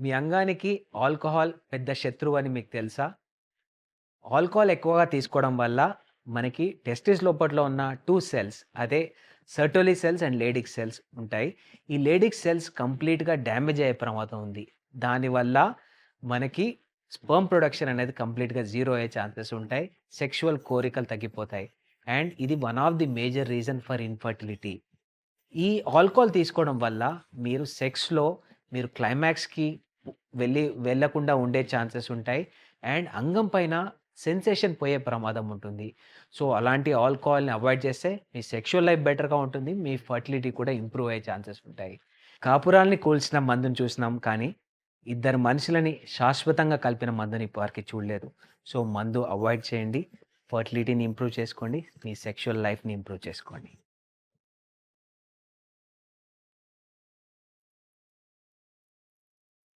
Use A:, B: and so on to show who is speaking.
A: మీ అంగానికి alcohol పెద్ద శత్రువు అని మీకు తెలుసా? ఆల్కహాల్ ఎక్కువగా తీసుకోవడం వల్ల మనకి టెస్టిస్ లోపట్లో ఉన్న 2 సెల్స్ అదే సెర్టోలీ సెల్స్ అండ్ లేడిక్ సెల్స్ ఉంటాయి. ఈ లేడిక్ సెల్స్ కంప్లీట్‌గా డ్యామేజ్ అయ్యే ప్రమాదం ఉంది. దానివల్ల మనకి స్పెర్మ్ ప్రొడక్షన్ అనేది కంప్లీట్‌గా జీరో అయ్యే ఛాన్సెస్ ఉంటాయి. సెక్సువల్ కోరికలు తగ్గిపోతాయి. అండ్ ఇది one of the major reason for infertility. ఈ ఆల్కహాల్ తీసుకోవడం వల్ల మీరు సెక్స్‌లో మీరు క్లైమాక్స్‌కి వెళ్ళకుండా ఉండే ఛాన్సెస్ ఉంటాయి. అండ్ అంగం పైన సెన్సేషన్ పోయే ప్రమాదం ఉంటుంది. సో, అలాంటి ఆల్కహాల్‌ని అవాయిడ్ చేస్తే మీ సెక్షువల్ లైఫ్ బెటర్‌గా ఉంటుంది. మీ ఫర్టిలిటీ కూడా ఇంప్రూవ్ అయ్యే ఛాన్సెస్ ఉంటాయి. కాపురాల్ని కూల్చిన మందుని చూసినాం కానీ, ఇద్దరు మనుషులని శాశ్వతంగా కలిపిన మందుని ఇప్పటివరకి చూడలేదు. సో, మందు అవాయిడ్ చేయండి. ఫర్టిలిటీని ఇంప్రూవ్ చేసుకోండి. మీ సెక్షువల్ లైఫ్‌ని ఇంప్రూవ్ చేసుకోండి.